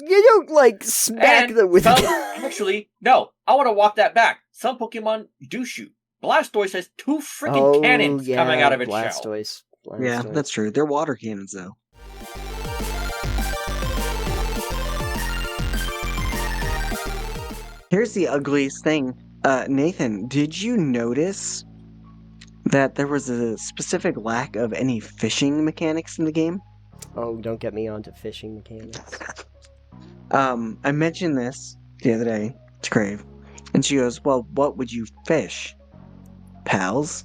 You don't, like, smack them with some, actually, no. I want to walk that back. Some Pokemon do shoot. Blastoise has 2 freaking cannons coming out of its Blastoise. shell. Yeah, that's true. They're water cannons, though. Here's the ugliest thing. Nathan, did you notice that there was a specific lack of any fishing mechanics in the game? Oh, don't get me onto fishing mechanics. I mentioned this the other day to Crave, and she goes, well, what would you fish? Pals?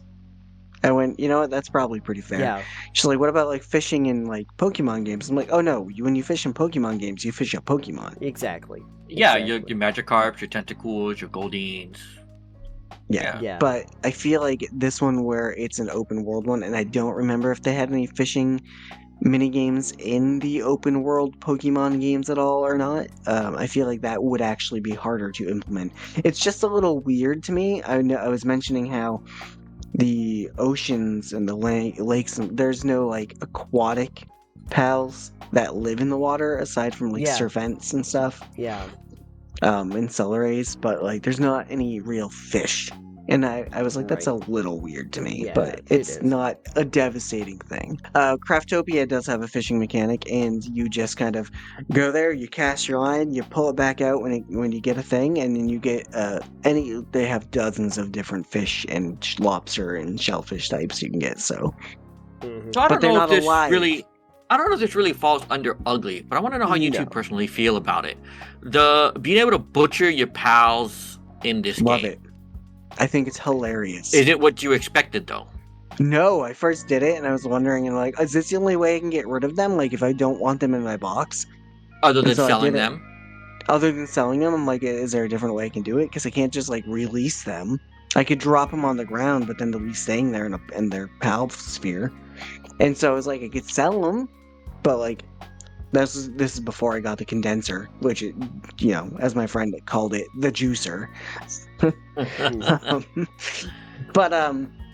I went, you know what, that's probably pretty fair. Yeah. She's like, what about, like, fishing in, like, Pokemon games? I'm like, oh, no, when you fish in Pokemon games, you fish a Pokemon. Exactly. Yeah, exactly. your Magikarps, your Tentacools, your Goldines. Yeah. But I feel like this one where it's an open world one, and I don't remember if they had any fishing minigames in the open world Pokemon games at all or not. I feel like that would actually be harder to implement. It's just a little weird to me. I was mentioning how the oceans and the lakes, there's no like aquatic pals that live in the water aside from like serpents and stuff. Yeah. And Celeries, but like there's not any real fish. And I was like, that's a little weird to me, but it's not a devastating thing. Craftopia does have a fishing mechanic, and you just kind of go there, you cast your line, you pull it back out when you get a thing, and then you get they have dozens of different fish and lobster and shellfish types you can get. So, so I don't know if this really. I don't know if this really falls under ugly, but I want to know how you two personally feel about it. The being able to butcher your pals in this game. Love it. I think it's hilarious. Is it what you expected, though? No, I first did it, and I was wondering, and like, is this the only way I can get rid of them? Like, if I don't want them in my box? Other than selling them? Other than selling them, I'm like, is there a different way I can do it? Because I can't just, like, release them. I could drop them on the ground, but then they'll be staying there in their pal sphere. And so I was like, I could sell them, but, like, this is before I got the condenser, which, as my friend called it, the juicer.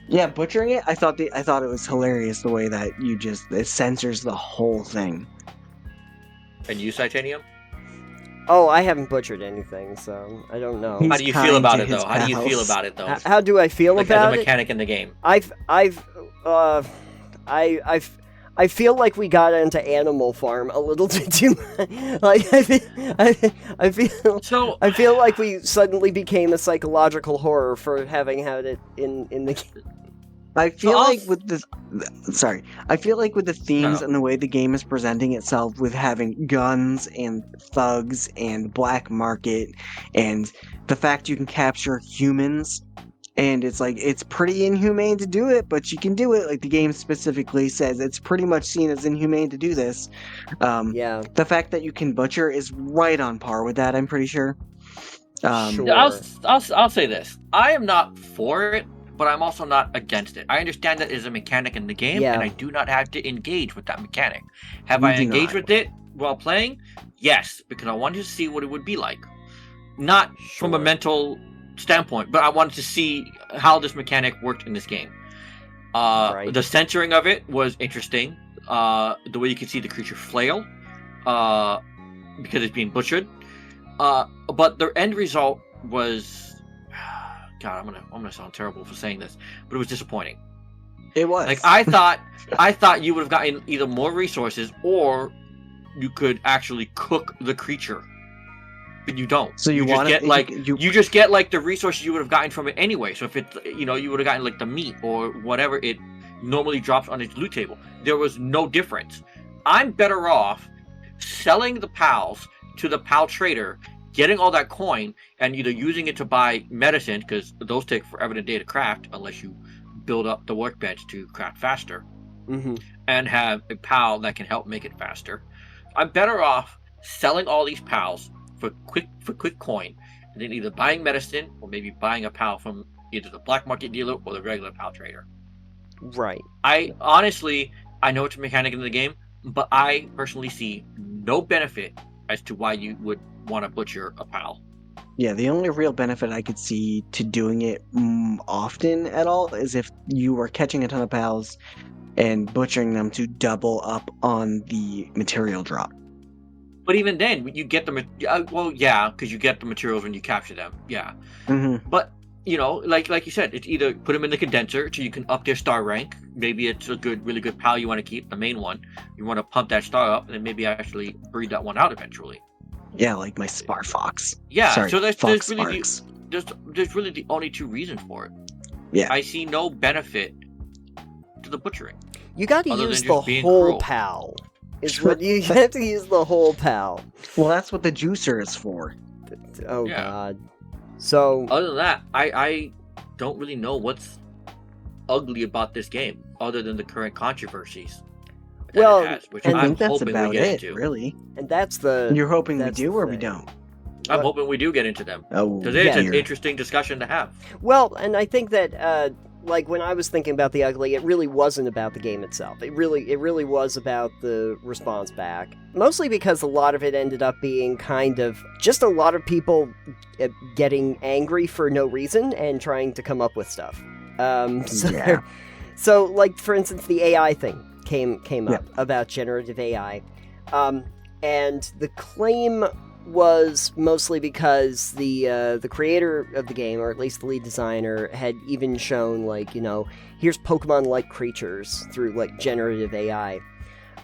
Yeah, butchering it, I thought it was hilarious the way that it censors the whole thing. And you, Titanium? Oh, I haven't butchered anything, so I don't know. How do you feel about it, though? How do you feel about it, though? How do I feel about it? As a mechanic in the game. I feel like we got into Animal Farm a little bit too much. Like I feel like we suddenly became a psychological horror for having had it in the game. I feel like with the themes and the way the game is presenting itself, with having guns and thugs and black market and the fact you can capture humans. And it's like, it's pretty inhumane to do it, but you can do it. Like the game specifically says, it's pretty much seen as inhumane to do this. The fact that you can butcher is right on par with that, I'm pretty sure. Sure. I'll say this. I am not for it, but I'm also not against it. I understand that is a mechanic in the game, and I do not have to engage with that mechanic. Have I engaged with it while playing? Yes, because I wanted to see what it would be like. Not from a mental standpoint, but I wanted to see how this mechanic worked in this game. The censoring of it was interesting. The way you can see the creature flail because it's being butchered. But the end result was, God, I'm gonna sound terrible for saying this, but it was disappointing. It was. Like I thought you would have gotten either more resources or you could actually cook the creature. But you don't. So you just get like the resources you would have gotten from it anyway. So if it's you would have gotten like the meat or whatever it normally drops on its loot table. There was no difference. I'm better off selling the pals to the pal trader, getting all that coin, and either using it to buy medicine, because those take forever and a day to craft unless you build up the workbench to craft faster, and have a pal that can help make it faster. I'm better off selling all these pals for quick coin, and then either buying medicine or maybe buying a pal from either the black market dealer or the regular pal trader. Right. I honestly, I know it's a mechanic in the game, but I personally see no benefit as to why you would want to butcher a pal. Yeah, the only real benefit I could see to doing it often at all is if you were catching a ton of pals and butchering them to double up on the material drop. But even then, you get the because you get the materials when you capture them. Yeah. Mm-hmm. But like you said, it's either put them in the condenser so you can up their star rank. Maybe it's a really good pal you want to keep, the main one. You want to pump that star up, and then maybe actually breed that one out eventually. Yeah, like my Spar Fox. Yeah. Sorry, so there's really there's really the only two reasons for it. Yeah. I see no benefit to the butchering. You got to use the whole pal. You have to use the whole pal. Well, that's what the juicer is for. Oh God. So other than that, I don't really know what's ugly about this game other than the current controversies. Well, it has, which I think that's about it, really. And that's the. You're hoping we do, or we don't? I'm hoping we do get into them. Oh, because it's an interesting discussion to have. Well, and I think that, like when I was thinking about the ugly, it really wasn't about the game itself. It really was about the response back. Mostly because a lot of it ended up being kind of just a lot of people getting angry for no reason and trying to come up with stuff. So, like for instance, the AI thing came up about generative AI, and the claim was mostly because the creator of the game, or at least the lead designer, had even shown, like, here's Pokemon-like creatures through, like, generative AI.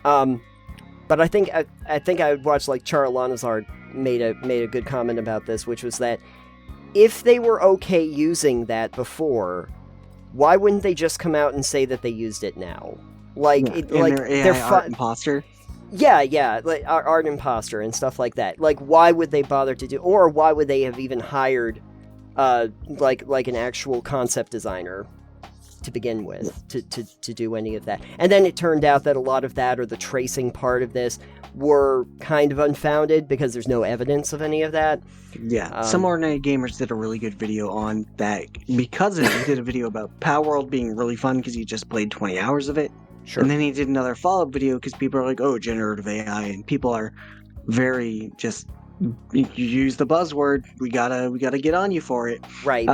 But I think I watched, like, Charlanazar made a good comment about this, which was that if they were okay using that before, why wouldn't they just come out and say that they used it now? Like, they're art imposter. Yeah, like art imposter and stuff like that. Like, why would they bother to do, or why would they have even hired, like an actual concept designer to begin with to do any of that? And then it turned out that a lot of that, or the tracing part of this, were kind of unfounded because there's no evidence of any of that. Yeah, some ordinary gamers did a really good video on that because of it. He did a video about Palworld being really fun because he just played 20 hours of it. Sure. And then he did another follow-up video because people are like, oh, generative AI, and people are very just, you use the buzzword, we gotta get on you for it. Right.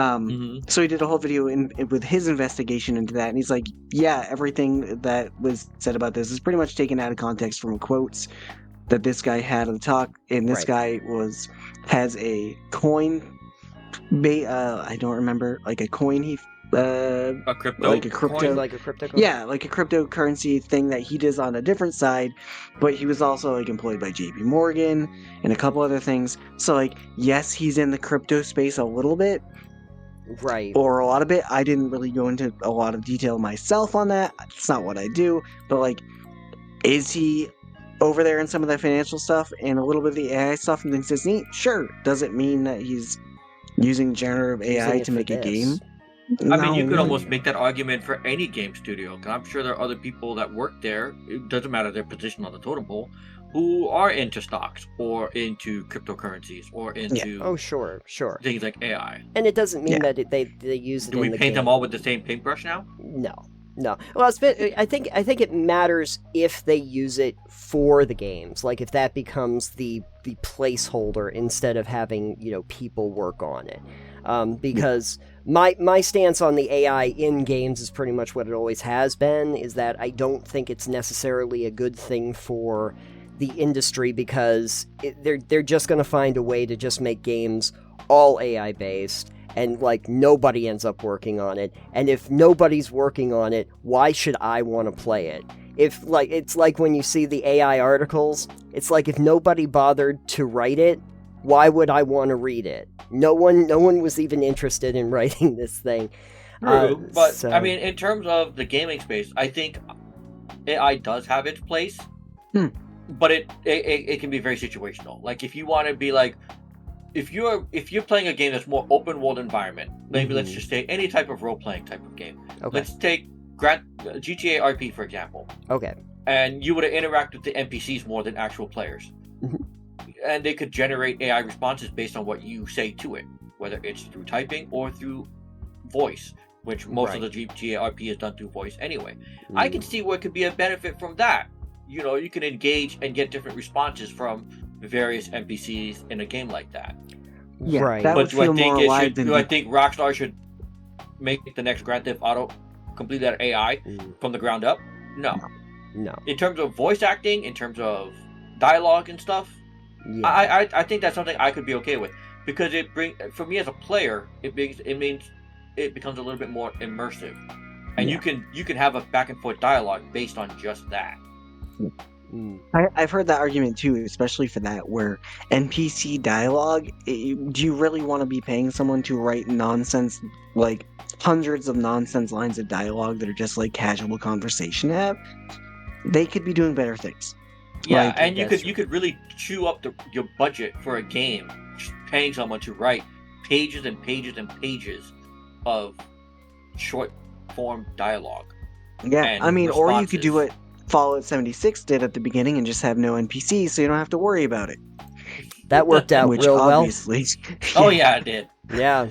So he did a whole video with his investigation into that, and he's like, yeah, everything that was said about this is pretty much taken out of context from quotes that this guy had on the talk, and this guy has a coin, I don't remember, like a coin he a crypto, like a crypto, yeah, like a cryptocurrency thing that he does on a different side, but he was also like employed by JP Morgan and a couple other things. So like, yes, he's in the crypto space a little bit, right, or a lot of it. I didn't really go into a lot of detail myself on that. It's not what I do, but like, is he over there in some of the financial stuff and a little bit of the AI stuff and thinks it's neat? Sure. Does it mean that he's using generative AI to make a game? I mean, you could almost make that argument for any game studio. Cause I'm sure there are other people that work there, it doesn't matter their position on the totem pole, who are into stocks or into cryptocurrencies or into sure things like AI. And it doesn't mean that they use it. Do we paint them all with the same paintbrush now? No. Well, I think it matters if they use it for the games, like if that becomes the placeholder instead of having people work on it. Because my stance on the AI in games is pretty much what it always has been, is that I don't think it's necessarily a good thing for the industry, because they're just going to find a way to just make games all AI based, and like nobody ends up working on it. And if nobody's working on it, why should I want to play it? If like, it's like when you see the AI articles, it's like if nobody bothered to write it, why would I want to read it? No one was even interested in writing this thing. True, but I mean, in terms of the gaming space, I think AI does have its place, but it can be very situational. Like if you want to be like, if you're playing a game that's more open world environment, maybe let's just say any type of role playing type of game. Okay. Let's take GTA RP for example. Okay. And you would interact with the NPCs more than actual players. Mm-hmm. And they could generate AI responses based on what you say to it, whether it's through typing or through voice, which most of the GTA RP is done through voice anyway. I can see what could be a benefit from that. You can engage and get different responses from various NPCs in a game like that. Yeah, right. That would feel more alive than... Do I think Rockstar should make the next Grand Theft Auto complete that AI from the ground up? No. No. In terms of voice acting, in terms of dialogue and stuff, Yeah. I think that's something I could be okay with, because for me as a player, it means it becomes a little bit more immersive, and you can have a back and forth dialogue based on just that. I've heard that argument too, especially for that, where NPC dialogue, do you really want to be paying someone to write nonsense, like hundreds of nonsense lines of dialogue that are just like casual conversation to have? They could be doing better things. Yeah, like, and you could really chew up your budget for a game, just paying someone to write pages and pages and pages of short form dialogue. Yeah, I mean, responses. Or you could do what Fallout 76 did at the beginning and just have no NPCs, so you don't have to worry about it. That worked out real obviously, well. Oh yeah, it did. Yeah.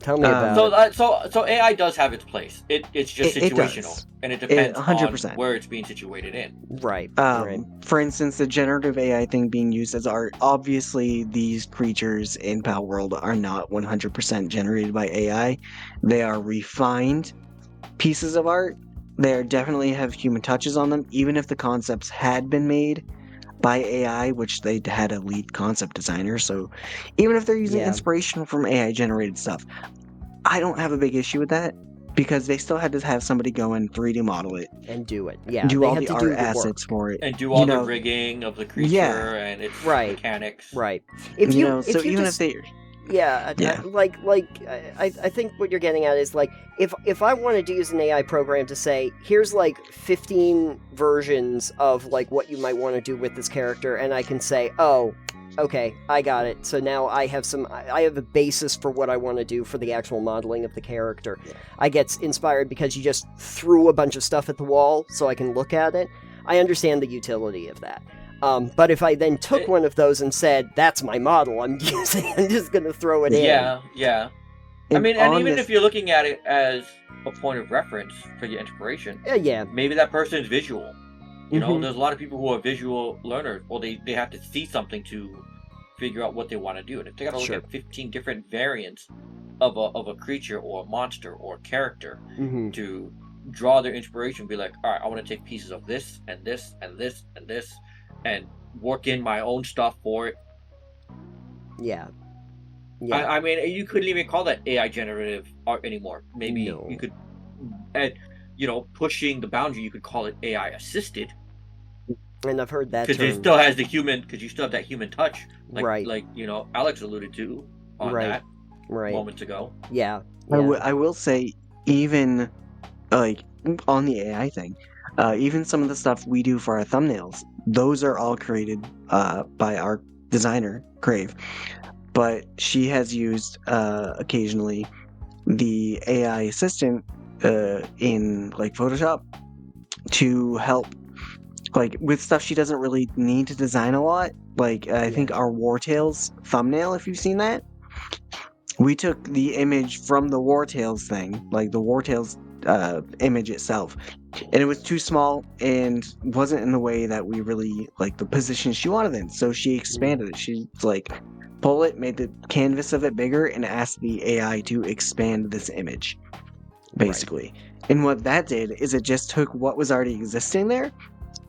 Tell me about it. So AI does have its place. It's just situational, and it depends 100%. On where it's being situated in. Right. For instance, the generative AI thing being used as art. Obviously, these creatures in Palworld are not 100% generated by AI. They are refined pieces of art. They definitely have human touches on them, even if the concepts had been made by AI, which they had a lead concept designer. So even if they're using inspiration from AI generated stuff, I don't have a big issue with that, because they still had to have somebody go and 3D model it and do it. Yeah, do all the art assets for it, and do all the rigging of the creature and its mechanics. Right. If they I think what you're getting at is like, if I wanted to use an AI program to say, here's like 15 versions of like what you might want to do with this character, and I can say, oh, okay, I got it. So now I have a basis for what I want to do for the actual modeling of the character. Yeah. I get inspired because you just threw a bunch of stuff at the wall so I can look at it. I understand the utility of that. But if I then took one of those and said, that's my model, I'm just going to throw it in. Yeah. I mean, and even if you're looking at it as a point of reference for your inspiration, maybe that person is visual. You know, there's a lot of people who are visual learners, or they have to see something to figure out what they want to do. And if they got to look at 15 different variants of a creature or a monster or a character to draw their inspiration, be like, all right, I want to take pieces of this and this and this and this, and work in my own stuff for it. Yeah. I mean, you couldn't even call that AI generative art anymore. Maybe you could, pushing the boundary, you could call it AI assisted. And I've heard that because it still has because you still have that human touch, like Alex alluded to on that moments ago. Yeah. I will say, even like on the AI thing, even some of the stuff we do for our thumbnails, those are all created by our designer, Crave. But she has used occasionally the AI assistant in like Photoshop to help, like with stuff she doesn't really need to design a lot. Like I think our War Tales thumbnail, if you've seen that, we took the image from the War Tales thing, like the War Tales image itself, and it was too small and wasn't in the way that we really like the position she wanted in. So she expanded it. She's like, pull it, made the canvas of it bigger, and asked the AI to expand this image, basically. And what that did is it just took what was already existing there,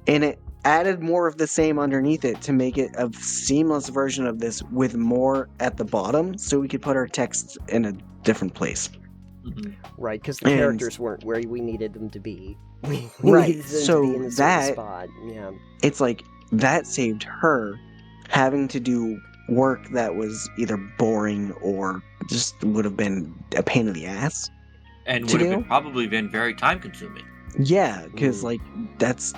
and it added more of the same underneath it to make it a seamless version of this with more at the bottom, so we could put our text in a different place. Right, because the characters weren't where we needed them to be. So that, it's like, that saved her having to do work that was either boring or just would have been a pain in the ass. And would have probably been very time consuming. Yeah, because like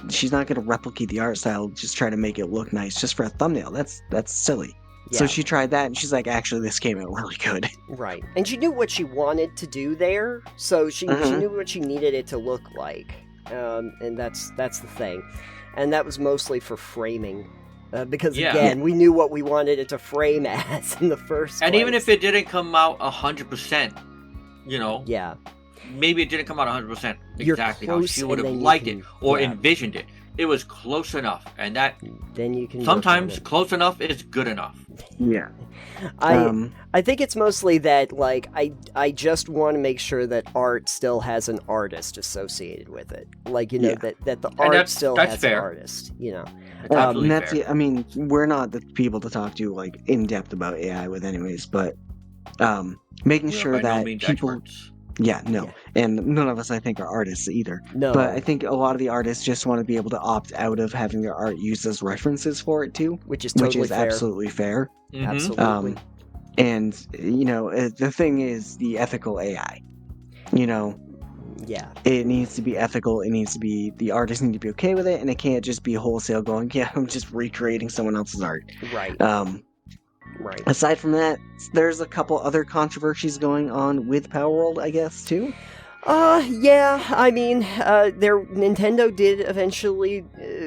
she's not going to replicate the art style, just try to make it look nice just for a thumbnail. That's silly. Yeah. So she tried that, and she's like, actually, this came out really good. Right. And she knew what she wanted to do there, so she knew what she needed it to look like. And that's the thing. And that was mostly for framing. Because, again, we knew what we wanted it to frame as in the first place. And even if it didn't come out 100%, maybe it didn't come out 100% exactly how she would have liked it or envisioned it. it was close enough, and that then you can sometimes close enough is good enough. Yeah. I think it's mostly that, like, I just want to make sure that art still has an artist associated with it. Like, you know, that the art still has an artist, you know. That's fair. I mean, we're not the people to talk to, like, in depth about AI with anyways, but making sure that people... Experts. Yeah, no. Yeah. And none of us, I think, are artists either. No. But I think a lot of the artists just want to be able to opt out of having their art used as references for it, too. Which is totally fair. Absolutely fair. Mm-hmm. Absolutely. And, you know, the thing is the ethical AI. You know? Yeah. It needs to be ethical. It needs to be... The artists need to be okay with it, and it can't just be wholesale going, yeah, I'm just recreating someone else's art. Right. Right. Aside from that, there's a couple other controversies going on with Palworld, I guess, too? Yeah, I mean, Nintendo did eventually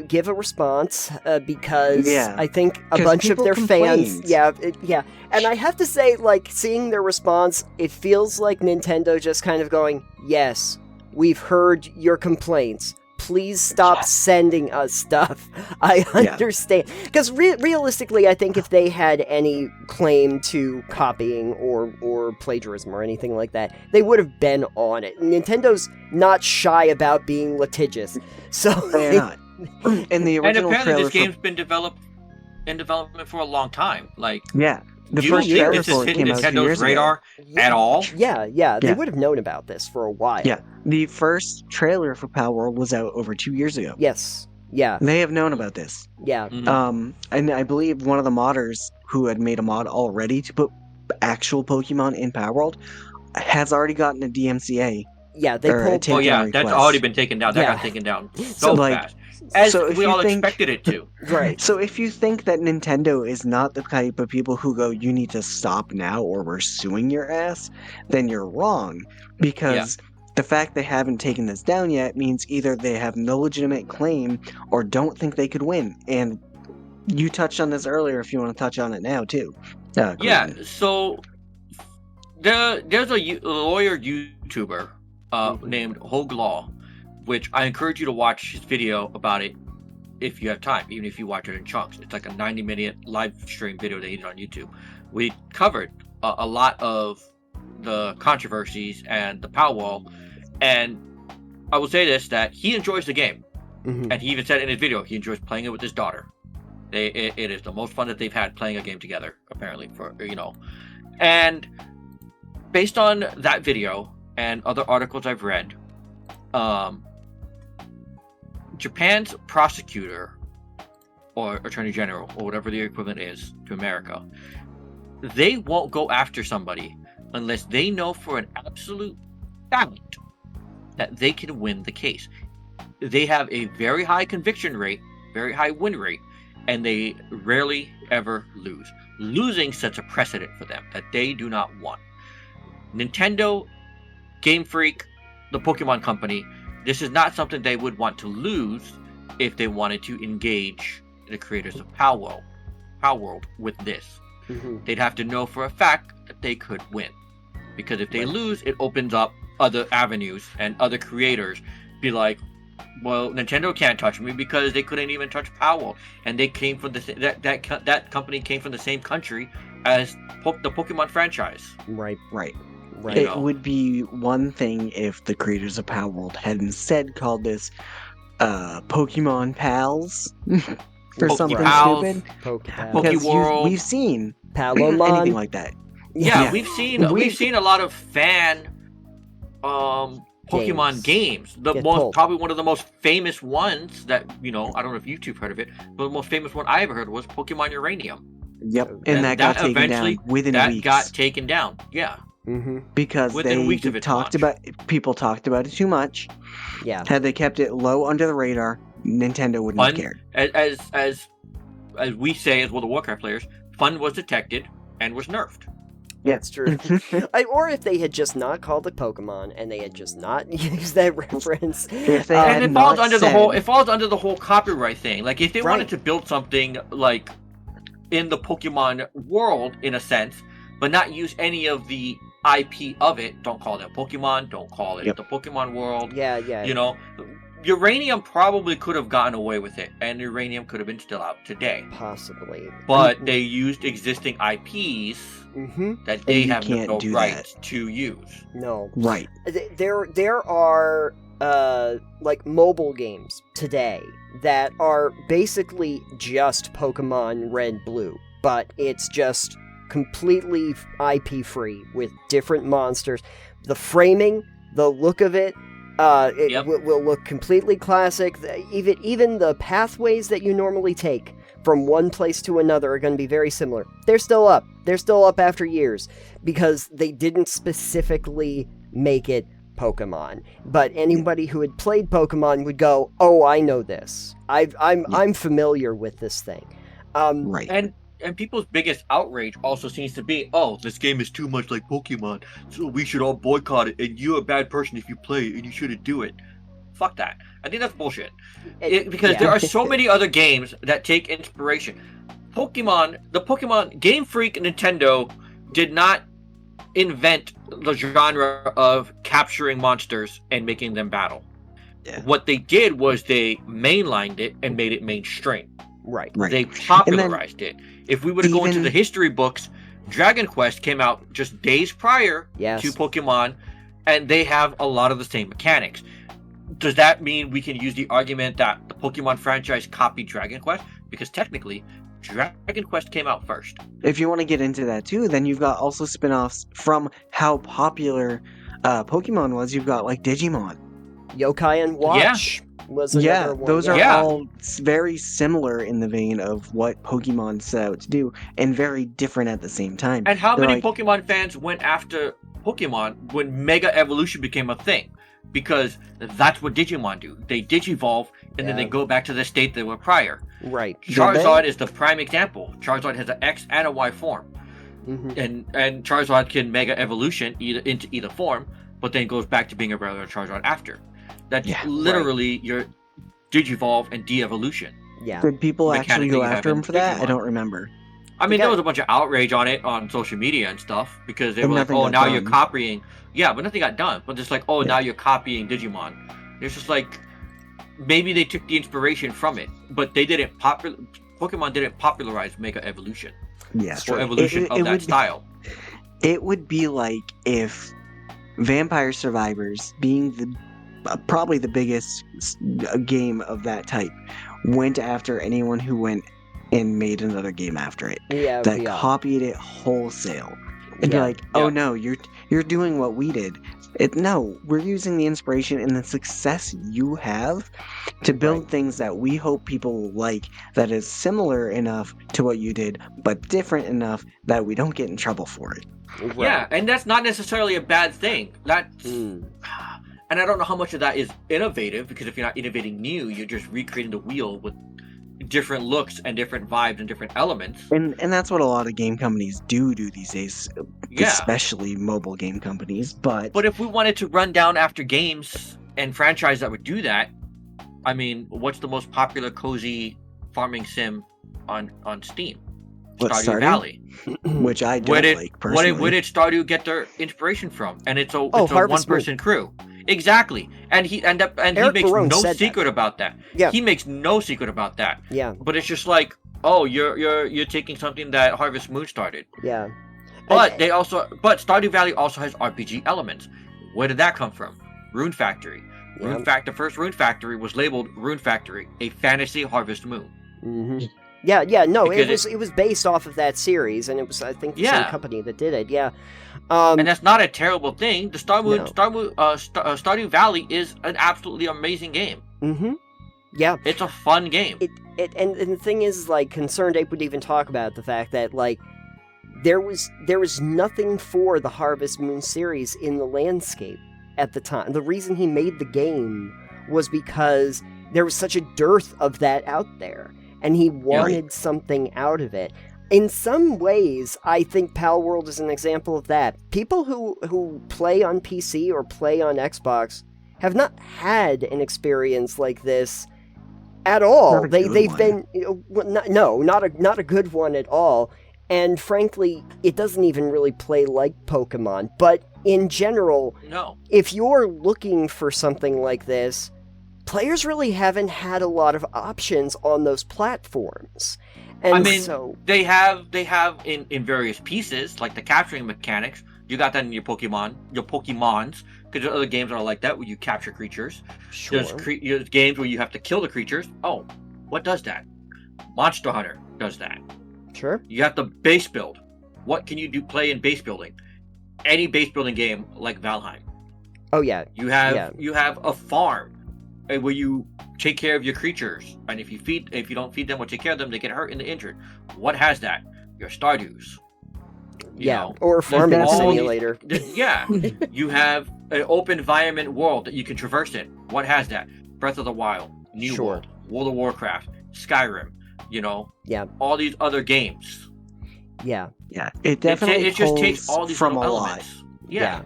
give a response, because I think a bunch of their fans... Yeah, and I have to say, like, seeing their response, it feels like Nintendo just kind of going, yes, we've heard your complaints. Please stop sending us stuff. I understand. Because realistically, I think if they had any claim to copying or plagiarism or anything like that, they would have been on it. Nintendo's not shy about being litigious. So they're not. And the original apparently this game's been in development for a long time. Like, the first trailer for it came out 2 years Nintendo's radar at all? Yeah, they would have known about this for a while. Yeah, the first trailer for Palworld was out over 2 years ago. Yes, yeah. They have known about this. Yeah. Mm-hmm. And I believe one of the modders who had made a mod already to put actual Pokemon in Palworld has already gotten a DMCA. Yeah, they pulled... Oh yeah, that's already been taken down. That got taken down so fast. As we all expected it to. Right. So if you think that Nintendo is not the type of people who go, you need to stop now or we're suing your ass, then you're wrong. Because the fact they haven't taken this down yet means either they have no legitimate claim or don't think they could win. And you touched on this earlier if you want to touch on it now, too. So there's a lawyer YouTuber named Hogue Law, which I encourage you to watch his video about it if you have time, even if you watch it in chunks. It's like a 90-minute live stream video that he did on YouTube. We covered a lot of the controversies and the Palworld, and I will say this, that he enjoys the game. Mm-hmm. And he even said in his video he enjoys playing it with his daughter. It is the most fun that they've had playing a game together, apparently, for, you know. And based on that video and other articles I've read, Japan's prosecutor or attorney general or whatever the equivalent is to America, they won't go after somebody unless they know for an absolute fact that they can win the case. They have a very high conviction rate, very high win rate, and they rarely ever lose. Losing sets a precedent for them that they do not want. Nintendo, Game Freak, the Pokemon Company, this is not something they would want to lose if they wanted to engage the creators of Palworld with this. Mm-hmm. They'd have to know for a fact that they could win. Because if they lose, it opens up other avenues and other creators be like, well, Nintendo can't touch me because they couldn't even touch Palworld. And they came from that company came from the same country as the Pokemon franchise. Right. It would be one thing if the creators of Palworld had instead called this Pokemon Pals or something stupid. Pokeworld. We've seen Palomon. Anything like that. Yeah, we've seen a lot of fan Pokemon games. Probably one of the most famous ones that, you know, I don't know if you've heard of it, but the most famous one I ever heard was Pokemon Uranium. Yep, and that got taken down within weeks. That got taken down, yeah. Mm-hmm. Because people talked about it too much. Yeah. Had they kept it low under the radar, Nintendo wouldn't have cared. As we say as World of Warcraft players, fun was detected and was nerfed. Yeah, it's true. Or if they had just not called it Pokemon and they had just not used that reference. And it falls under the whole copyright thing. Like if they wanted to build something like in the Pokemon world in a sense, but not use any of the IP of it, don't call it Pokemon, don't call it the Pokemon world. Yeah. You know, Uranium probably could have gotten away with it, and Uranium could have been still out today. Possibly. But they used existing IPs that they have no right to use. No. Right. There are like mobile games today that are basically just Pokemon Red Blue, but it's just completely IP free with different monsters. The framing, the look of it, will look completely classic. Even the pathways that you normally take from one place to another are going to be very similar. They're still up. They're still up after years because they didn't specifically make it Pokemon. But anybody who had played Pokemon would go, "Oh, I know this. I'm familiar with this thing." Right. And people's biggest outrage also seems to be, "Oh, this game is too much like Pokemon, so we should all boycott it, and you're a bad person if you play it, and you shouldn't do it." Fuck that. I think that's bullshit. Because there are so many other games that take inspiration. The Pokemon Game Freak Nintendo did not invent the genre of capturing monsters and making them battle. Yeah. What they did was they mainlined it and made it mainstream. Right. They popularized it. If we were to go into the history books, Dragon Quest came out just days prior to Pokemon, and they have a lot of the same mechanics. Does that mean we can use the argument that the Pokemon franchise copied Dragon Quest? Because technically, Dragon Quest came out first. If you want to get into that too, then you've got also spin-offs from how popular Pokemon was. You've got like Digimon. Yokai and Watch was another one. Those are all very similar in the vein of what Pokemon set out to do, and very different at the same time. And how many Pokemon fans went after Pokemon when Mega Evolution became a thing? Because that's what Digimon do. They digivolve, and then they go back to the state they were prior. Right. Charizard is the prime example. Charizard has an X and a Y form. And Charizard can Mega Evolution into either form, but then goes back to being a regular Charizard after. That's literally your Digivolve and De-Evolution. Yeah. Did people actually go after him for that? Digimon. I don't remember. I mean, there was a bunch of outrage on it on social media and stuff, because they were like, "Oh, now you're copying." Yeah, but nothing got done. But it's like, "Oh, now you're copying Digimon." It's just like, maybe they took the inspiration from it, but they didn't Pokemon didn't popularize Mega Evolution. Yeah, or evolution of that style. It would be like if Vampire Survivors, being probably the biggest game of that type, went after anyone who went and made another game after it. Yeah, that copied it wholesale. And be like, "Oh no, you're doing what we did." No, we're using the inspiration and the success you have to build things that we hope people will like, that is similar enough to what you did, but different enough that we don't get in trouble for it. Right. Yeah, and that's not necessarily a bad thing. That's and I don't know how much of that is innovative, because if you're not innovating new, you're just recreating the wheel with different looks and different vibes and different elements. And that's what a lot of game companies do these days, especially mobile game companies. But if we wanted to run down after games and franchise that would do that, I mean, what's the most popular cozy farming sim on Steam? Stardew Valley. Which I don't like personally. Where did Stardew get their inspiration from? And it's a one-person crew. Exactly, and he makes no secret about that. Yeah, he makes no secret about that. Yeah, but it's just like, oh, you're taking something that Harvest Moon started. Yeah, but Stardew Valley also has RPG elements. Where did that come from? Rune Factory. The first Rune Factory was labeled Rune Factory, a fantasy Harvest Moon. Mm-hmm. Yeah, no, because it was based off of that series, and it was, I think, the same company that did it. Yeah. And that's not a terrible thing. The Stardew Valley is an absolutely amazing game. Mm-hmm. Yeah. It's a fun game. And the thing is, like, Concerned Ape would even talk about the fact that, like, there was nothing for the Harvest Moon series in the landscape at the time. The reason he made the game was because there was such a dearth of that out there, and he wanted something out of it. In some ways, I think Palworld is an example of that. People who play on PC or play on Xbox have not had an experience like this at all. They've been not a good one at all. And frankly, it doesn't even really play like Pokemon. But in general, if you're looking for something like this, players really haven't had a lot of options on those platforms. And they have in various pieces, like the capturing mechanics. You got that in your Pokemons, because there's other games that are like that where you capture creatures. Sure. There's games where you have to kill the creatures. Oh, what does that? Monster Hunter does that. Sure. You have to base build. What can you play in base building? Any base building game like Valheim. Oh yeah. You have a farm where you take care of your creatures, and if you don't feed them or take care of them, they get hurt and injured. What has that? Your Stardews. Or farming simulator. You have an open environment world that you can traverse in. What has that? Breath of the Wild, New World, World of Warcraft, Skyrim. All these other games. Yeah, it definitely it just takes all these from elements. Yeah,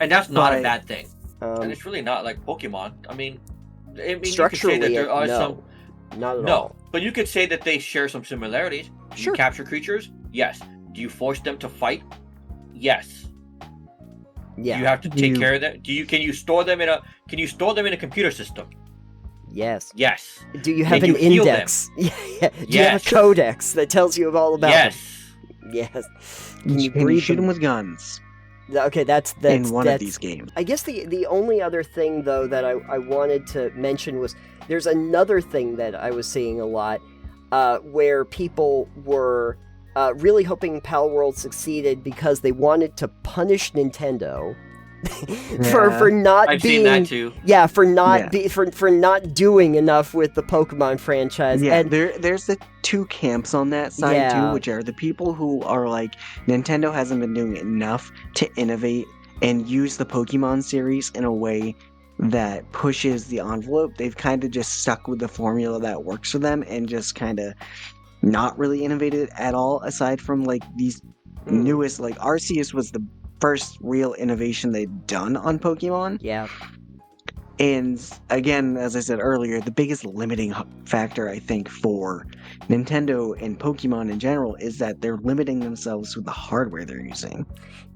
and that's not a bad thing. And it's really not like Pokemon. I mean structurally, you could say that there are not at all. But you could say that they share some similarities. Do you capture creatures? Yes. Do you force them to fight? Yes. Yeah. You have to take care of them. Can you store them in a computer system? Yes. Yes. Do you have an index? Do you have a codex that tells you all about them? Yes. Can you shoot them with guns? Okay, that's in one of these games. I guess the only other thing though that I wanted to mention was there's another thing that I was seeing a lot where people were really hoping Palworld succeeded because they wanted to punish Nintendo for not I've being seen that too. Yeah, for not doing enough with the Pokemon franchise. Yeah, and there's the two camps on that side too, which are the people who are like, Nintendo hasn't been doing enough to innovate and use the Pokemon series in a way that pushes the envelope. They've kind of just stuck with the formula that works for them and just kind of not really innovated at all, aside from like these newest, like Arceus was the first real innovation they'd done on Pokemon. Yeah. And again, as I said earlier, the biggest limiting factor, I think, for Nintendo and Pokemon in general is that they're limiting themselves with the hardware they're using.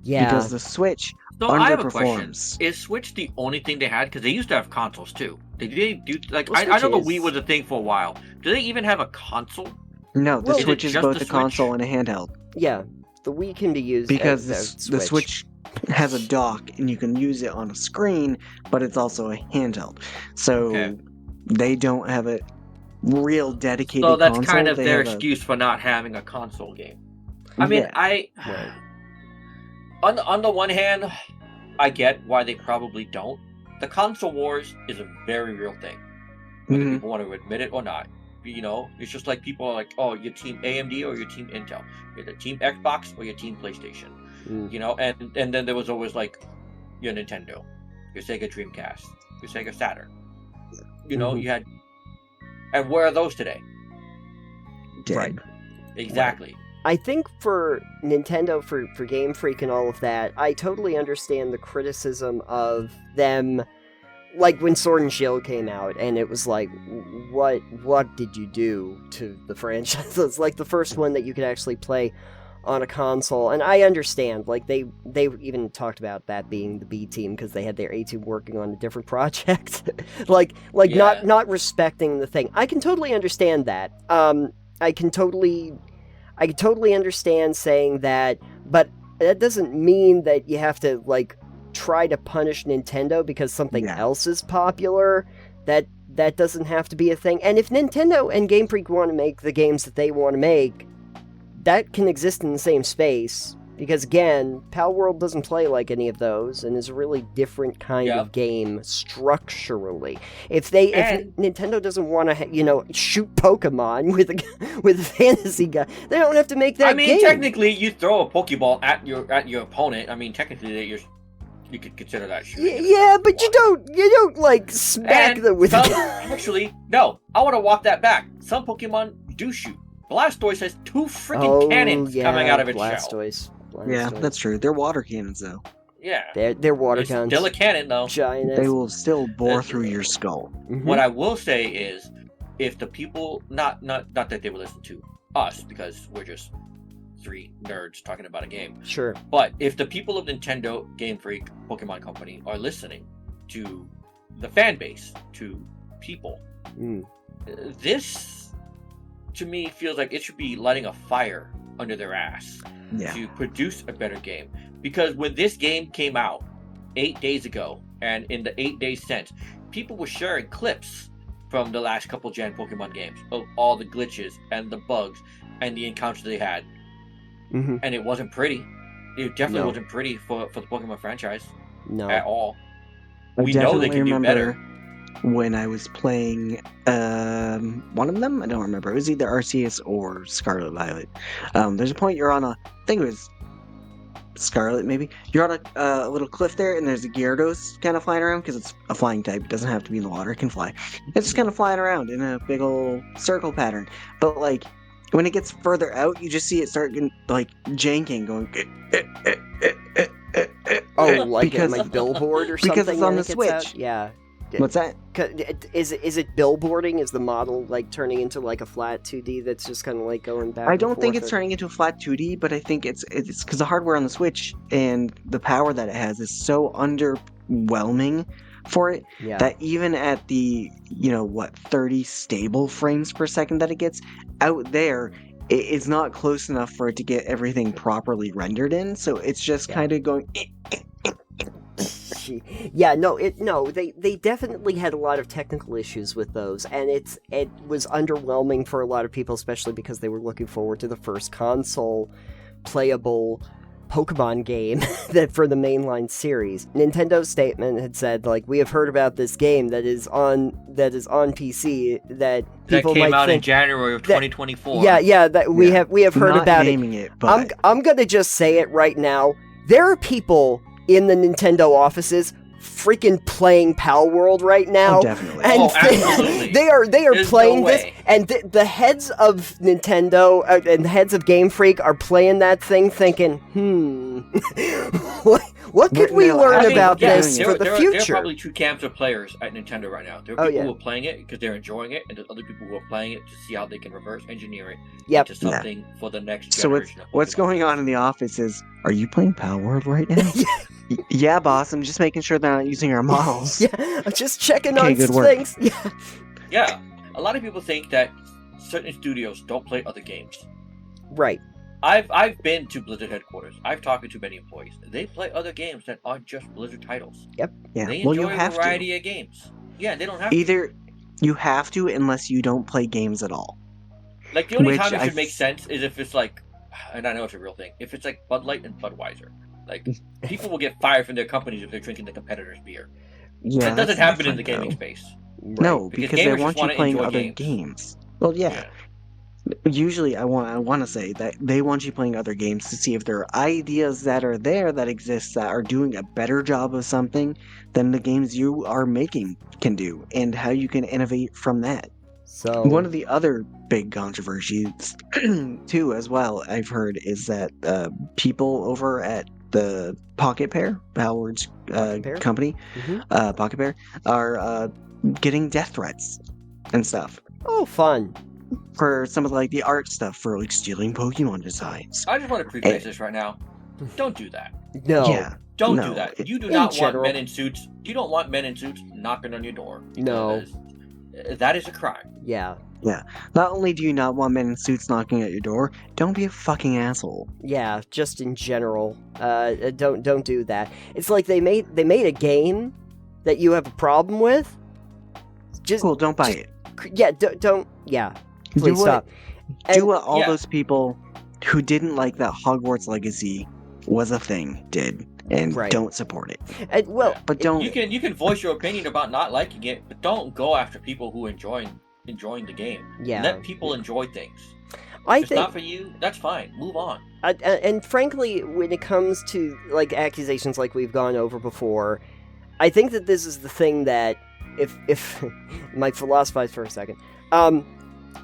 Yeah. Because the Switch underperforms. I have a question. Is Switch the only thing they had? Because they used to have consoles too. Did they do like? I know the Wii was a thing for a while. Do they even have a console? No, the Switch is both a console and a handheld. Yeah. The Wii can be used because the Switch has a dock and you can use it on a screen, but it's also a handheld. So they don't have a real dedicated console. So that's kind of their excuse for not having a console game. I mean, on the one hand, I get why they probably don't. The console wars is a very real thing, whether people want to admit it or not. It's just like people are like, oh, you're team AMD or you're team Intel. You're the team Xbox or your team PlayStation. And then there was always like your Nintendo, your Sega Dreamcast, your Sega Saturn. You had, and where are those today? Right. Exactly. Right. I think for Nintendo, for Game Freak and all of that, I totally understand the criticism of them. Like when Sword and Shield came out, and it was like, what did you do to the franchise? It's like the first one that you could actually play on a console, and I understand. Like they even talked about that being the B team because they had their A team working on a different project, not respecting the thing. I can totally understand that. I can totally understand saying that, but that doesn't mean that you have to like try to punish Nintendo because something else is popular. That doesn't have to be a thing. And if Nintendo and Game Freak want to make the games that they want to make, that can exist in the same space. Because again, Palworld doesn't play like any of those and is a really different kind of game structurally. If Nintendo doesn't want to, shoot Pokemon with a fantasy guy, they don't have to make that game. Technically, you throw a Pokeball at your opponent. I mean, technically, you could consider that shooting. Yeah, but you don't like smack them with. Actually, no. I want to walk that back. Some Pokemon do shoot. Blastoise has 2 freaking cannons coming out of its shell. Yeah, that's true. They're water cannons, though. Yeah, they're water guns. Still a cannon, though. Giant. They will still bore through your skull. Mm-hmm. What I will say is, if the people, not that they will listen to us because we're just 3 nerds talking about a game. Sure. But if the people of Nintendo, Game Freak, Pokemon Company are listening to the fan base, to people. This, to me, feels like it should be lighting a fire under their ass to produce a better game. Because when this game came out 8 days ago, and in the 8 days since, people were sharing clips from the last couple gen Pokemon games of all the glitches and the bugs and the encounters they had. And it wasn't pretty. It definitely wasn't pretty for the Pokemon franchise. No. At all. We know they can do better. When I was playing one of them, I don't remember. It was either Arceus or Scarlet Violet. There's a point you're on I think it was Scarlet, maybe. You're on a little cliff there, and there's a Gyarados kind of flying around, because it's a flying type. It doesn't have to be in the water. It can fly. It's just kind of flying around in a big old circle pattern. But, like, when it gets further out, you just see it start getting, like, janking, going... like Billboard or something? Because it's on the Switch. Yeah. What's that? Is it billboarding? Is the model like turning into like a flat 2D that's just kind of like going back? I don't think it's turning into a flat 2D, but I think it's because the hardware on the Switch and the power that it has is so underwhelming for it that even at the 30 stable frames per second that it gets out there, it's not close enough for it to get everything properly rendered in. So it's just kind of going. They definitely had a lot of technical issues with those, and it was underwhelming for a lot of people, especially because they were looking forward to the first console playable Pokemon game that for the mainline series. Nintendo's statement had said, like, we have heard about this game that is on PC that people came might out think in January of 2024. That we have heard about it. But... I'm gonna just say it right now. There are people in the Nintendo offices freaking playing Palworld right now. Oh, definitely. And absolutely. They are There's playing no this, and the heads of Nintendo and the heads of Game Freak are playing that thing thinking, what could we learn about this for the future? There are probably two camps of players at Nintendo right now. There are people who are playing it because they're enjoying it, and there's other people who are playing it to see how they can reverse engineer it into something for the next generation. So what's going on in the office is, are you playing Palworld right now? Yeah, boss. I'm just making sure they're not using our models. I'm just checking on things. Yeah. A lot of people think that certain studios don't play other games. Right. I've been to Blizzard headquarters. I've talked to too many employees. They play other games that aren't just Blizzard titles. Yep. Yeah. They enjoy a variety of games. Yeah, they don't have to. You have to unless you don't play games at all. Like, the only time it should make sense is if it's like, and I know it's a real thing, if it's like Bud Light and Budweiser. Like, people will get fired from their companies if they're drinking the competitor's beer. Yeah, that doesn't happen in the gaming space. Right? No, because they want you playing other games. Well, yeah. Usually, I want to say that they want you playing other games to see if there are ideas that are there that exist that are doing a better job of something than the games you are making can do, and how you can innovate from that. So one of the other big controversies, too, as well, I've heard, is that people over at the Pocket Pair, Palworld's company, Pocket Pair, are getting death threats and stuff. Oh, fun. For some of the art stuff, for stealing Pokemon designs. I just want to preface this right now. Don't do that. No. Yeah. Don't do that. You do not want men in suits. You don't want men in suits knocking on your door. No. That is a crime. Yeah. Yeah. Not only do you not want men in suits knocking at your door, don't be a fucking asshole. Yeah, just in general. Don't do that. It's like they made a game that you have a problem with. Cool, don't buy it. Yeah, don't. Yeah. Please stop. Do what all those people who didn't like that Hogwarts Legacy was a thing did, and don't support it. And, but don't. You can voice your opinion about not liking it, but don't go after people who enjoying the game. Yeah. Let people enjoy things. If it's not for you, that's fine. Move on. And frankly, when it comes to accusations like we've gone over before, I think that this is the thing that if might philosophize for a second.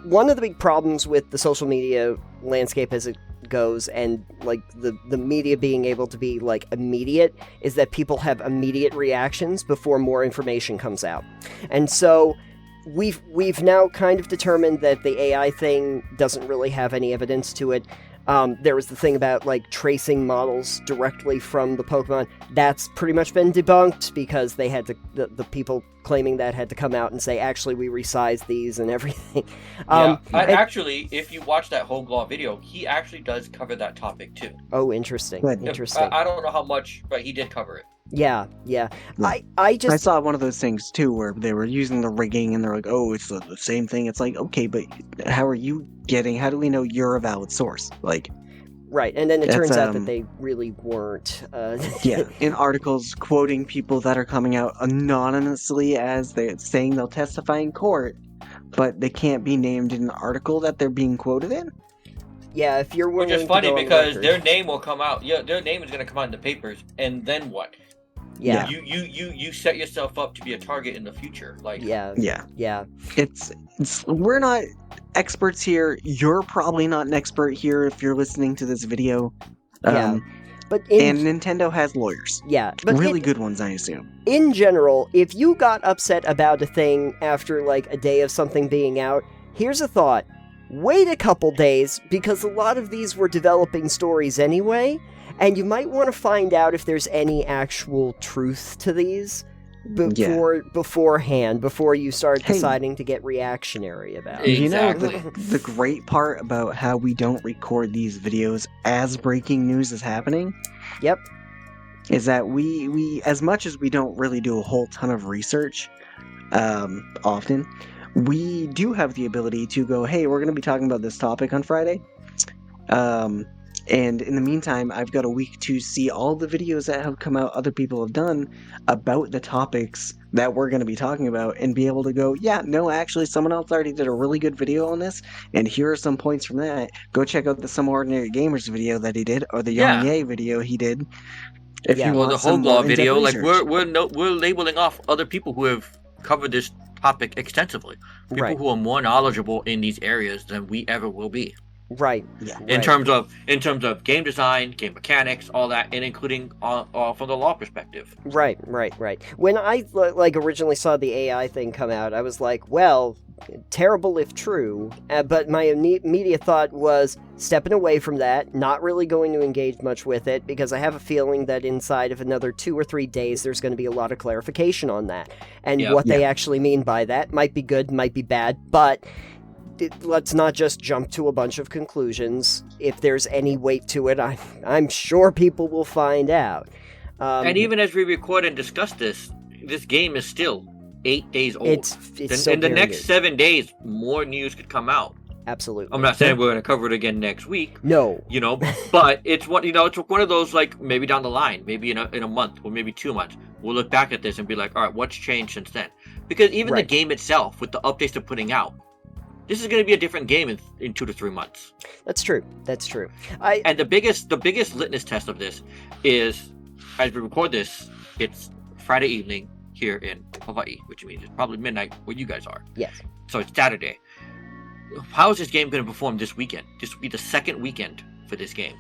One of the big problems with the social media landscape as it goes, and the media being able to be immediate, is that people have immediate reactions before more information comes out. And so we've now kind of determined that the AI thing doesn't really have any evidence to it. There was the thing about, like, tracing models directly from the Pokemon. That's pretty much been debunked because they had to, the people claiming that had to come out and say, actually, we resized these and everything. Actually, if you watch that Hoglaw video, he actually does cover that topic too. Oh, interesting. Interesting. I don't know how much, but he did cover it. Yeah. I saw one of those things too where they were using the rigging and they're like, oh, it's the same thing. It's like, okay, but how do we know you're a valid source? Like, right, and then it turns out that they really weren't. Yeah, in articles quoting people that are coming out anonymously as they're saying they'll testify in court, but they can't be named in an article that they're being quoted in. Yeah, if you're willing to go on Which is funny because record. Their name will come out. Yeah, their name is going to come out in the papers, and then what? Yeah. You set yourself up to be a target in the future. Like Yeah. It's we're not experts here. You're probably not an expert here if you're listening to this video. But and Nintendo has lawyers. Yeah, but really good ones, I assume. In general, if you got upset about a thing after like a day of something being out, here's a thought. Wait a couple days, because a lot of these were developing stories anyway, and you might want to find out if there's any actual truth to these beforehand, before you start deciding to get reactionary about it. Exactly. You know, the great part about how we don't record these videos as breaking news is happening? Yep. Is that we as much as we don't really do a whole ton of research, often, we do have the ability to go, hey, we're going to be talking about this topic on Friday. And in the meantime, I've got a week to see all the videos that have come out, other people have done about the topics that we're going to be talking about, and be able to go, yeah, no, actually, someone else already did a really good video on this, and here are some points from that. Go check out the Some Ordinary Gamers video that he did, or the Young Ye video he did. If you want the Hoglaw video, like we're labeling off other people who have covered this topic extensively. People who are more knowledgeable in these areas than we ever will be. Right. Yeah. In terms of game design, game mechanics, all that, and including from the law perspective. Right. When I originally saw the AI thing come out, I was like, well, terrible if true. But my immediate thought was stepping away from that, not really going to engage much with it, because I have a feeling that inside of another 2 or 3 days, there's going to be a lot of clarification on that. And what they actually mean by that might be good, might be bad, but let's not just jump to a bunch of conclusions. If there's any weight to it, I'm sure people will find out. And even as we record and discuss this game is still 8 days old. It's in the next 7 days, more news could come out. Absolutely. I'm not saying we're going to cover it again next week. No. But it's one of those, like, maybe down the line, maybe in a month or maybe 2 months, we'll look back at this and be like, all right, what's changed since then? Because even the game itself, with the updates they're putting out, this is going to be a different game in 2 to 3 months. That's true. And the biggest litmus test of this is, as we record this, it's Friday evening here in Hawaii, which means it's probably midnight where you guys are. Yes. So it's Saturday. How is this game going to perform this weekend? This will be the second weekend for this game.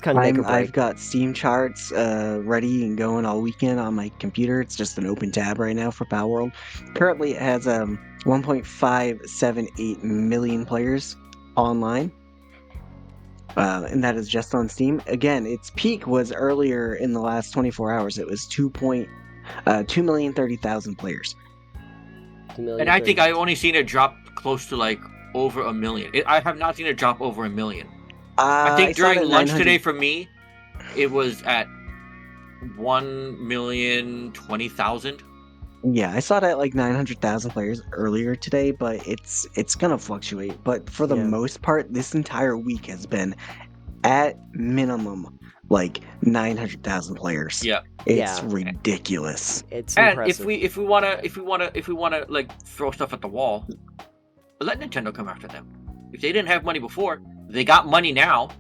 I've got Steam charts ready and going all weekend on my computer. It's just an open tab right now for Palworld. Currently, it has 1.578 million players online, and that is just on Steam. Again, its peak was earlier in the last 24 hours. It was 2,030,000 players. And I think I've only seen it drop close to like over 1 million. I have not seen it drop over 1 million. I think during lunch today for me, it was at 1,020,000. Yeah, I saw it at like 900,000 players earlier today, but it's gonna fluctuate. But for the most part, this entire week has been at minimum like 900,000 players. Yeah, it's ridiculous. It's impressive. And if we wanna like throw stuff at the wall, let Nintendo come after them. If they didn't have money before, they got money now.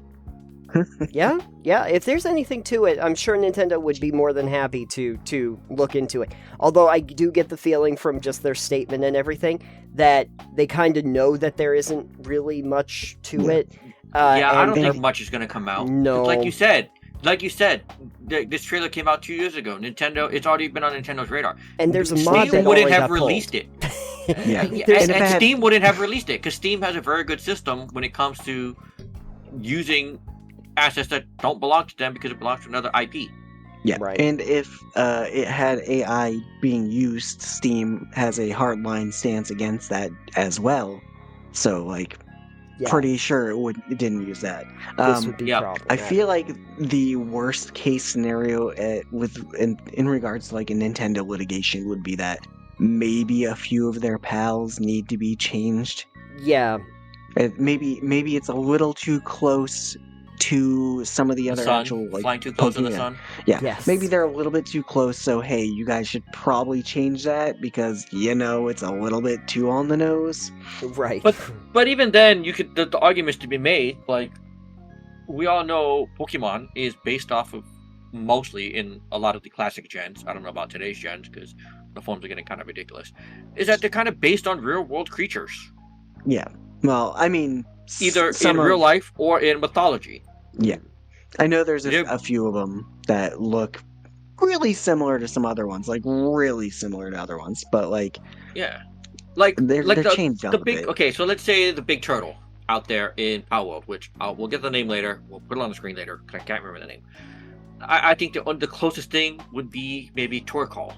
Yeah. If there's anything to it, I'm sure Nintendo would be more than happy to look into it. Although I do get the feeling from just their statement and everything that they kind of know that there isn't really much to it. I don't think much is going to come out. No. Like you said, this trailer came out 2 years ago. Nintendo, it's already been on Nintendo's radar. And there's a mod Steam wouldn't have released it. Yeah. And Steam wouldn't have released it because Steam has a very good system when it comes to using assets that don't belong to them because it belongs to another IP. Yeah, right. And if it had AI being used, Steam has a hardline stance against that as well. So, like, pretty sure it didn't use that. This would be problematic. I feel like the worst case scenario in regards to like a Nintendo litigation would be that maybe a few of their pals need to be changed. Yeah. Maybe it's a little too close to some of the other actual like flying too close to the sun. Yeah, yes. Maybe they're a little bit too close. So hey, you guys should probably change that because it's a little bit too on the nose. Right. But even then, you could the arguments to be made. Like we all know, Pokemon is based off of mostly in a lot of the classic gens. I don't know about today's gens because the forms are getting kind of ridiculous. Is that they're kind of based on real world creatures? Yeah. Well, I mean, either in real life or in mythology. Yeah. I know there's a few of them that look really similar to some other ones, like really similar to other ones, but like they're changed up a bit. Okay, so let's say the big turtle out there in Palworld, which we'll get the name later. We'll put it on the screen later because I can't remember the name. I think the closest thing would be maybe Torkoal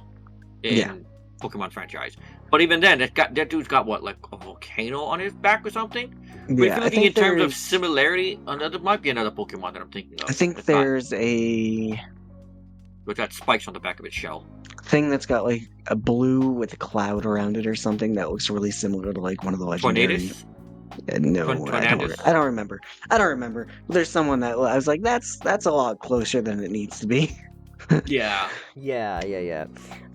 in Pokemon franchise. But even then, that dude's got what, like a volcano on his back or something? But if you're looking in terms of similarity, there might be another Pokemon that I'm thinking of. I think there's a... With that spikes on the back of its shell. Thing that's got like a blue with a cloud around it or something that looks really similar to like one of the legendary... Tornadus? No, I don't remember. There's someone that I was like, that's a lot closer than it needs to be. Yeah.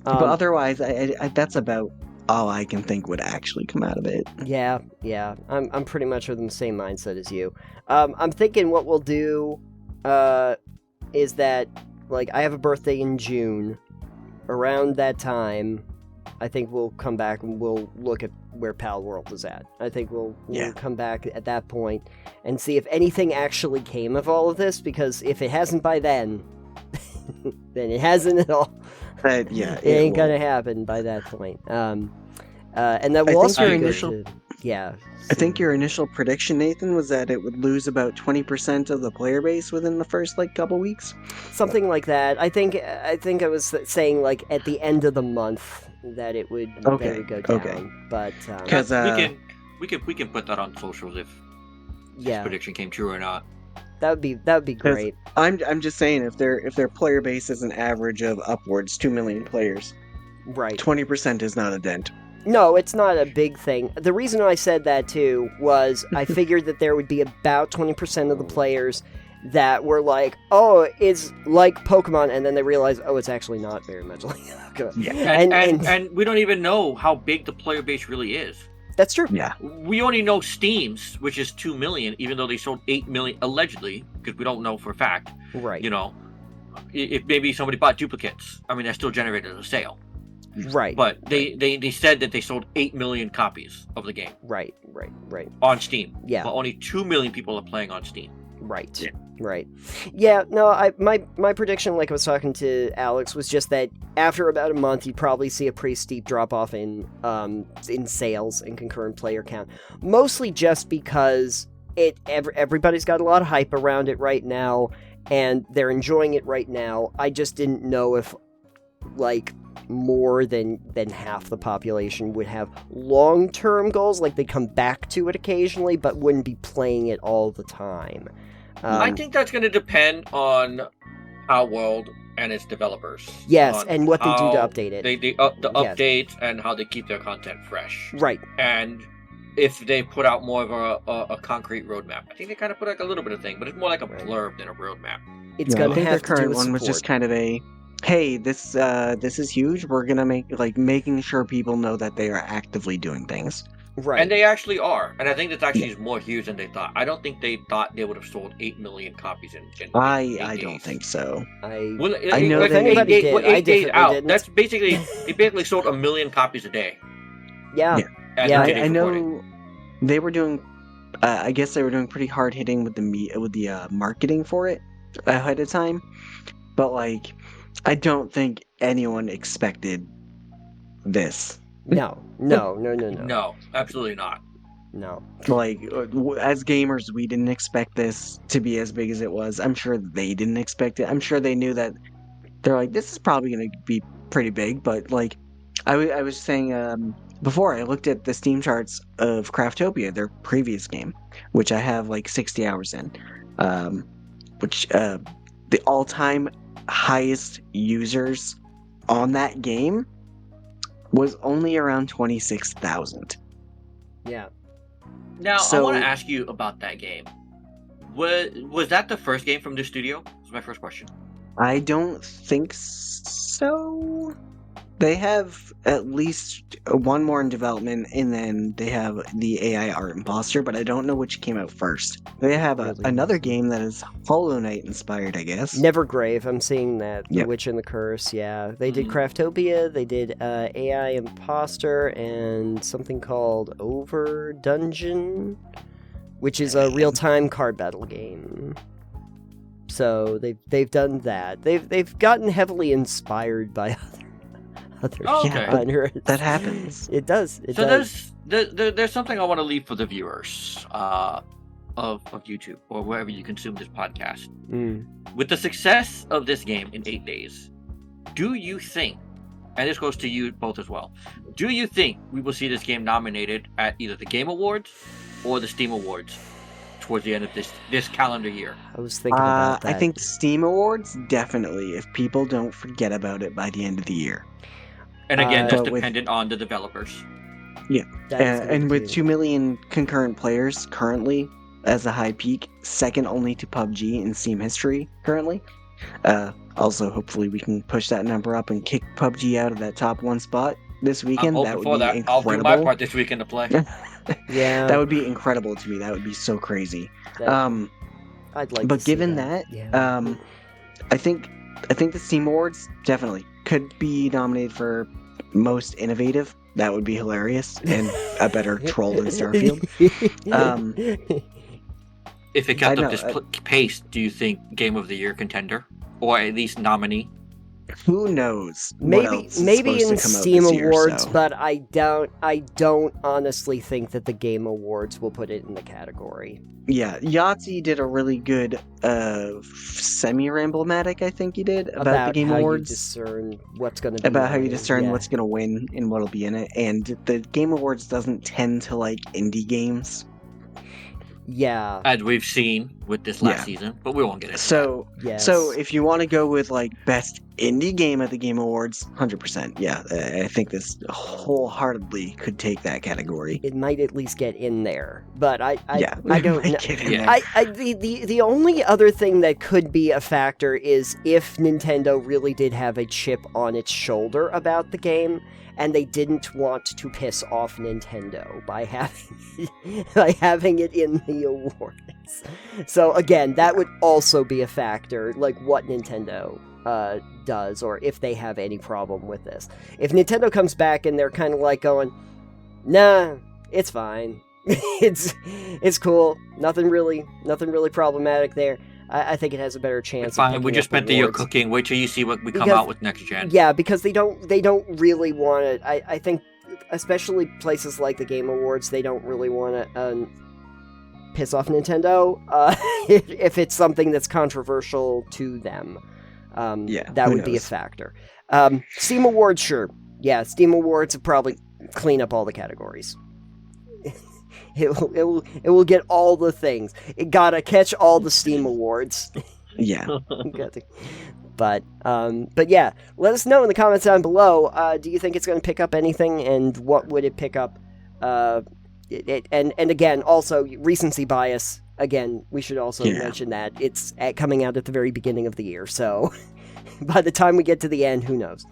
But otherwise, I that's about all I can think would actually come out of it. Yeah. I'm pretty much with the same mindset as you. I'm thinking what we'll do is that, like, I have a birthday in June. Around that time, I think we'll come back and we'll look at where Palworld is at. I think we'll come back at that point and see if anything actually came of all of this, because if it hasn't by then, then it hasn't at all. It ain't gonna happen by that point. And that will also be good to, I think your initial prediction, Nathan, was that it would lose about 20% of the player base within the first couple weeks. Something like that. I think I was saying like at the end of the month that it would go down. Okay. But because we can put that on socials if this prediction came true or not. That would be great. I'm just saying if their player base is an average of upwards 2 million players, right? 20% is not a dent. No, it's not a big thing. The reason I said that too was I figured that there would be about 20% of the players that were like, "Oh, it's like Pokemon," and then they realize, "Oh, it's actually not very much like Pokemon." Yeah, and we don't even know how big the player base really is. That's true. Yeah. We only know Steam's, which is 2 million, even though they sold 8 million allegedly, because we don't know for a fact. Right. If maybe somebody bought duplicates, I mean, that still generated a sale. Right. But they said that they sold 8 million copies of the game. Right. On Steam. Yeah. But only 2 million people are playing on Steam. Right. Yeah. Right. Yeah, no, my prediction, like I was talking to Alex, was just that after about a month, you'd probably see a pretty steep drop-off in sales and concurrent player count. Mostly just because everybody's got a lot of hype around it right now, and they're enjoying it right now. I just didn't know if, like, more than half the population would have long-term goals, like they come back to it occasionally, but wouldn't be playing it all the time. I think that's going to depend on Palworld and its developers. Yes, and what they do to update it. The updates and how they keep their content fresh. Right. And if they put out more of a concrete roadmap. I think they kind of put like a little bit of thing, but it's more like a blurb than a roadmap. It's going to have to do with current one was just kind of a, hey, this is huge. We're going to making sure people know that they are actively doing things. Right. And they actually are. And I think this actually is more huge than they thought. I don't think they thought they would have sold 8 million copies in 8 I days. Don't think so. I know that anybody did. 8 days out. Didn't. That's basically, they basically sold 1 million copies a day. Yeah. I know they were doing, I guess they were doing pretty hard hitting with the marketing for it ahead of time. But, like, I don't think anyone expected this. No, No, absolutely not. No. Like, as gamers, we didn't expect this to be as big as it was. I'm sure they didn't expect it. I'm sure they knew that they're like, this is probably going to be pretty big. But, like, I was saying before, I looked at the Steam charts of Craftopia, their previous game, which I have, like, 60 hours in, which the all-time highest users on that game was only around 26,000. Yeah. Now, I want to ask you about that game. Was that the first game from this studio? That's my first question. I don't think so. They have at least one more in development, and then they have the AI Art Imposter, but I don't know which came out first. They have another game that is Hollow Knight inspired, I guess. Nevergrave, I'm seeing that. Yep. The Witch and the Curse, yeah. They did Craftopia, they did AI Imposter, and something called Over Dungeon, which is a real-time card battle game. So they've done that. They've gotten heavily inspired by other genres. That happens. It does. There's something I want to leave for the viewers of YouTube or wherever you consume this podcast. With the success of this game in 8 days, do you think, and this goes to you both as well, do you think we will see this game nominated at either the Game Awards or the Steam Awards towards the end of this calendar year? I was thinking about that. I think Steam Awards, definitely, if people don't forget about it by the end of the year. And again, that's dependent on the developers. Yeah. And with 2 million concurrent players currently as a high peak, second only to PUBG in Steam history currently. Also, hopefully we can push that number up and kick PUBG out of that top 1 spot this weekend. That would be incredible. I'll do my part this weekend to play. Yeah. That would be incredible to me. That would be so crazy. I'd like but to given see that, I think the Steam Awards definitely could be nominated for most innovative. That would be hilarious and a better troll than Starfield. If it kept up this pace, do you think Game of the Year contender, or at least nominee? Who knows? Maybe in Steam Awards, but I don't honestly think that the Game Awards will put it in the category. Yeah, Yahtzee did a really good semi-ramblomatic, I think he did, about the Game Awards. About how you discern what's going to win and what'll be in it. And the Game Awards doesn't tend to like indie games. Yeah. As we've seen with this last season, but we won't get into that. So if you want to go with like best indie game at the Game Awards, 100%. Yeah, I think this wholeheartedly could take that category. It might at least get in there, but I don't know. The only other thing that could be a factor is if Nintendo really did have a chip on its shoulder about the game, and they didn't want to piss off Nintendo by having it in the awards. So again, that would also be a factor, like what Nintendo does, or if they have any problem with this. If Nintendo comes back and they're kind of like going, nah, it's fine, it's cool, nothing really problematic there. I think it has a better chance. Fine, we just spent the year cooking. Wait till you see what we come out with next gen. Yeah, because they don't really want it. I think, especially places like the Game Awards, they don't really want to piss off Nintendo if it's something that's controversial to them. That would be a factor. Steam Awards, sure. Yeah, Steam Awards would probably clean up all the categories. It will get all the things. It gotta catch all the Steam Awards. Yeah. But yeah, let us know in the comments down below. Do you think it's going to pick up anything, and what would it pick up? And again, also recency bias. Again, we should also mention that it's coming out at the very beginning of the year. So by the time we get to the end, who knows?